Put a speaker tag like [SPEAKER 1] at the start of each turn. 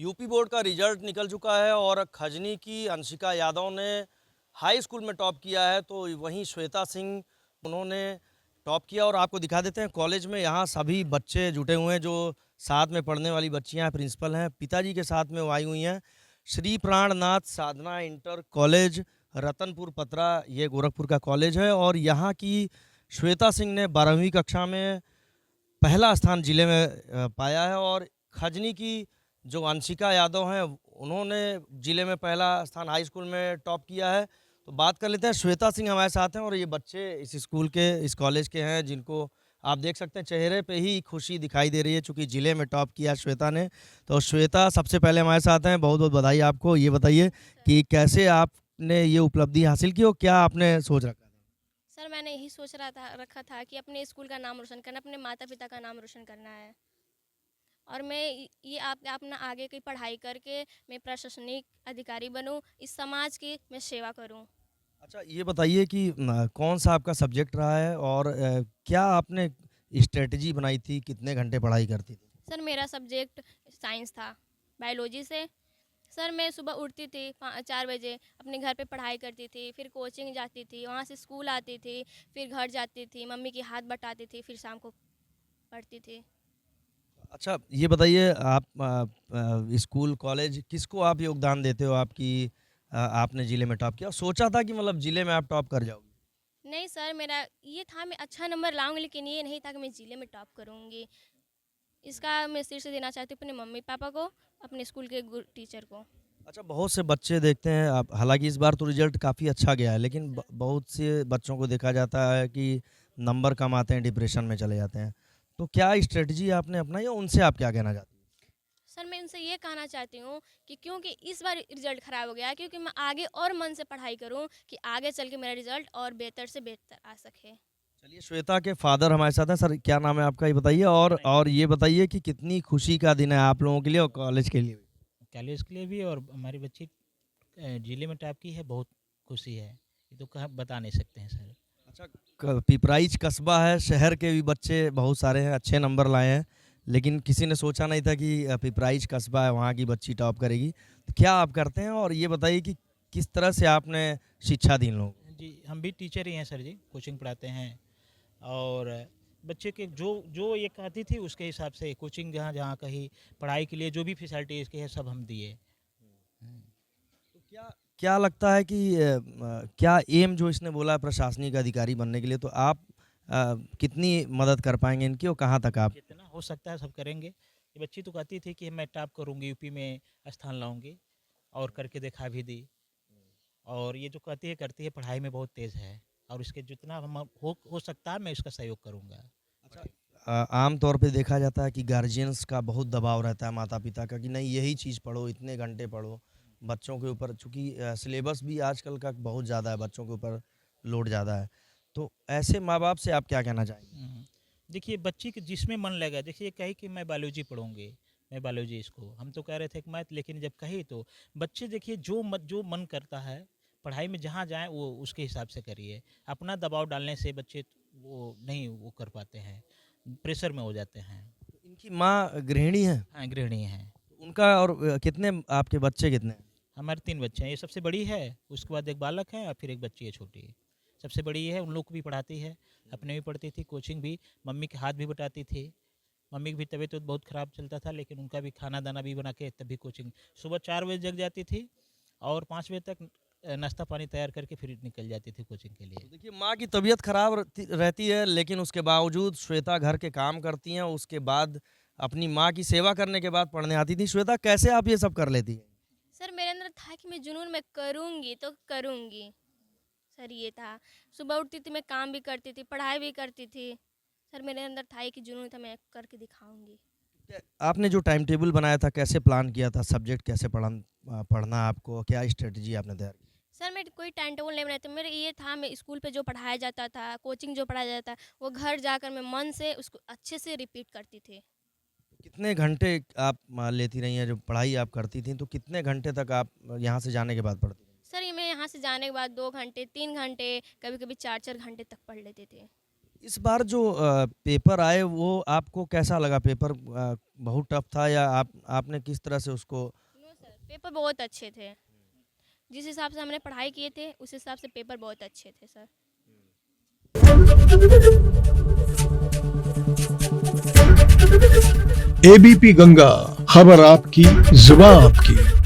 [SPEAKER 1] UP board का result निकल चुका है और खजनी की अंशिका यादव ने हाई स्कूल में टॉप किया है, तो वहीं श्वेता सिंह उन्होंने टॉप किया। और आपको दिखा देते हैं कॉलेज में, यहाँ सभी बच्चे जुटे हुए हैं जो साथ में पढ़ने वाली बच्चियां हैं, प्रिंसिपल हैं, पिताजी के साथ में वो आई हुई हैं। श्री प्राणनाथ साधना इंटर कॉलेज रतनपुर पतरा, ये गोरखपुर का कॉलेज है। और यहाँ की श्वेता सिंह ने 12वीं कक्षा में पहला स्थान जिले में पाया है। और खजनी की जो अंशिका यादव हैं, उन्होंने जिले में पहला स्थान हाई स्कूल में टॉप किया है। तो बात कर लेते हैं, श्वेता सिंह हमारे साथ हैं और ये बच्चे इस स्कूल के, इस कॉलेज के हैं, जिनको आप देख सकते हैं चेहरे पे ही खुशी दिखाई दे रही है, चूंकि जिले में टॉप किया श्वेता ने। तो श्वेता, सबसे पहले हमारे साथ हैं, बहुत बहुत बधाई आपको। ये बताइए कि कैसे आपने ये उपलब्धि हासिल की और क्या आपने सोच रखा था?
[SPEAKER 2] सर, मैंने यही सोच रखा था कि अपने स्कूल का नाम रोशन करना, अपने माता पिता का नाम रोशन करना है। और मैं ये आप अपना आगे की पढ़ाई करके मैं प्रशासनिक अधिकारी बनूं, इस समाज की मैं सेवा करूं।
[SPEAKER 1] अच्छा, ये बताइए कि कौन सा आपका सब्जेक्ट रहा है और क्या आपने स्ट्रेटजी बनाई थी, कितने घंटे पढ़ाई करती थी?
[SPEAKER 2] सर, मेरा सब्जेक्ट साइंस था, बायोलॉजी से। सर, मैं सुबह उठती थी 4 बजे, अपने घर पे पढ़ाई करती थी, फिर कोचिंग जाती थी, वहाँ से स्कूल आती थी, फिर घर जाती थी, मम्मी की हाथ बटाती थी, फिर शाम को पढ़ती थी।
[SPEAKER 1] अच्छा, ये बताइए आप स्कूल, कॉलेज किसको आप योगदान देते हो आपकी आपने जिले में टॉप किया? और सोचा था कि मतलब जिले में आप टॉप कर जाओगे?
[SPEAKER 2] नहीं सर, मेरा ये था मैं अच्छा नंबर लाऊंगी, लेकिन ये नहीं था कि मैं ज़िले में टॉप करूंगी। इसका मैं शीर्ष देना चाहती हूँ अपने मम्मी पापा को, अपने स्कूल के टीचर को।
[SPEAKER 1] अच्छा, बहुत से बच्चे देखते हैं आप, हालाँकि इस बार तो रिज़ल्ट काफ़ी अच्छा गया है, लेकिन बहुत से बच्चों को देखा जाता है कि नंबर कम आते हैं, डिप्रेशन में चले जाते हैं। तो क्या स्ट्रैटेजी आपने अपनाई और उनसे आप क्या कहना चाहती हैं?
[SPEAKER 2] सर, मैं उनसे ये कहना चाहती हूँ कि क्योंकि इस बार रिजल्ट ख़राब हो गया है, क्योंकि मैं आगे और मन से पढ़ाई करूँ कि आगे चल के मेरा रिजल्ट और बेहतर से बेहतर आ सके।
[SPEAKER 1] चलिए, श्वेता के फादर हमारे साथ हैं। सर, क्या नाम है आपका, ये बताइए? और ये बताइए कि कितनी खुशी का दिन है आप लोगों के लिए और कॉलेज के लिए भी?
[SPEAKER 3] कॉलेज के लिए भी और हमारी बच्ची जिले में टॉप की है, बहुत खुशी है। ये तो कहाँ बता नहीं सकते हैं सर।
[SPEAKER 1] अच्छा, पिपराइच कस्बा है, शहर के भी बच्चे बहुत सारे हैं, अच्छे नंबर लाए हैं, लेकिन किसी ने सोचा नहीं था कि पिपराइच कस्बा है, वहाँ की बच्ची टॉप करेगी। तो क्या आप करते हैं और ये बताइए कि किस तरह से आपने शिक्षा दी इन लोगों को?
[SPEAKER 3] जी, हम भी टीचर ही हैं सर जी, कोचिंग पढ़ाते हैं। और बच्चे के जो जो ये कहती थी उसके हिसाब से कोचिंग जहाँ जहाँ कहीं पढ़ाई के लिए जो भी फैसिलिटी इसके है सब हम दिए।
[SPEAKER 1] तो क्या क्या लगता है कि क्या एम जो इसने बोला है प्रशासनिक अधिकारी बनने के लिए, तो आप कितनी मदद कर पाएंगे इनकी और कहाँ तक आप?
[SPEAKER 3] जितना हो सकता है सब करेंगे। ये बच्ची तो कहती थी कि मैं टॉप करूँगी, यूपी में स्थान लाऊंगी, और करके दिखा भी दी। और ये जो कहती है करती है, पढ़ाई में बहुत तेज़ है, और इसके जितना हम हो सकता है मैं इसका सहयोग करूँगा।
[SPEAKER 1] अच्छा, आम तौर पे देखा जाता है कि गार्जियंस का बहुत दबाव रहता है, माता पिता का, कि नहीं यही चीज़ पढ़ो, इतने घंटे पढ़ो बच्चों के ऊपर, चूंकि सिलेबस भी आजकल का बहुत ज़्यादा है, बच्चों के ऊपर लोड ज़्यादा है। तो ऐसे माँ बाप से आप क्या कहना चाहेंगे?
[SPEAKER 3] देखिए, बच्ची के जिसमें मन लगा, देखिए कही कि मैं बायोलॉजी पढ़ूंगी, मैं बायोलॉजी, इसको हम तो कह रहे थे कि मैथ, लेकिन जब कही तो बच्चे देखिए जो मन करता है पढ़ाई में जहाँ जाए वो उसके हिसाब से करिए। अपना दबाव डालने से बच्चे वो नहीं वो कर पाते हैं, प्रेशर में हो जाते हैं।
[SPEAKER 1] तो इनकी माँ गृहिणी है?
[SPEAKER 3] हाँ, गृहिणी हैं।
[SPEAKER 1] उनका और कितने आपके बच्चे कितने हैं?
[SPEAKER 3] हमारे 3 बच्चे हैं, ये सबसे बड़ी है, उसके बाद एक बालक है और फिर एक बच्ची है छोटी। सबसे बड़ी ये है, उन लोग को भी पढ़ाती है, अपने भी पढ़ती थी, कोचिंग भी, मम्मी के हाथ भी बटाती थी। मम्मी की भी तबीयत तो बहुत ख़राब चलता था, लेकिन उनका भी खाना दाना भी बना के तब भी कोचिंग। सुबह 4 बजे जग जाती थी और 5 बजे तक नाश्ता पानी तैयार करके फिर निकल जाती थी कोचिंग के
[SPEAKER 1] तो
[SPEAKER 3] लिए।
[SPEAKER 1] देखिए, माँ की तबीयत खराब रहती है, लेकिन उसके बावजूद श्वेता घर के काम करती हैं, उसके बाद अपनी माँ की सेवा करने के बाद पढ़ने आती थी। श्वेता, कैसे आप ये सब कर लेती हैं?
[SPEAKER 2] सर, मेरे अंदर था कि मैं जुनून में करूँगी तो करूँगी। सर, ये था। सुबह उठती थी, मैं काम भी करती थी, पढ़ाई भी करती थी। सर, मेरे अंदर था एक जुनून था, मैं करके दिखाऊंगी।
[SPEAKER 1] आपने जो टाइम टेबल बनाया था, कैसे प्लान किया था, सब्जेक्ट कैसे पढ़ना आपको, क्या स्ट्रेटजी आपने तैयार की?
[SPEAKER 2] सर, मैं कोई टाइम टेबल नहीं बनाया था, मेरा ये था मैं स्कूल पे जो पढ़ाया जाता था, कोचिंग जो पढ़ाया जाता था, वो घर जाकर मैं मन से उसको अच्छे से रिपीट करती थी।
[SPEAKER 1] कितने घंटे आप लेती रही हैं, जो पढ़ाई आप करती थी, तो कितने घंटे तक आप यहाँ से जाने के बाद पढ़ती थी?
[SPEAKER 2] सर, ये मैं यहाँ से जाने के बाद 2 घंटे, 3 घंटे, कभी कभी 4-4 घंटे तक पढ़ लेते थे।
[SPEAKER 1] इस बार जो पेपर आए वो आपको कैसा लगा? पेपर बहुत टफ था या आपने किस तरह से उसको?
[SPEAKER 2] नो सर, पेपर बहुत अच्छे थे। जिस हिसाब से हमने पढ़ाई किए थे उस हिसाब से पेपर बहुत अच्छे थे सर।
[SPEAKER 4] एबीपी गंगा, खबर आपकी, जुबान आपकी।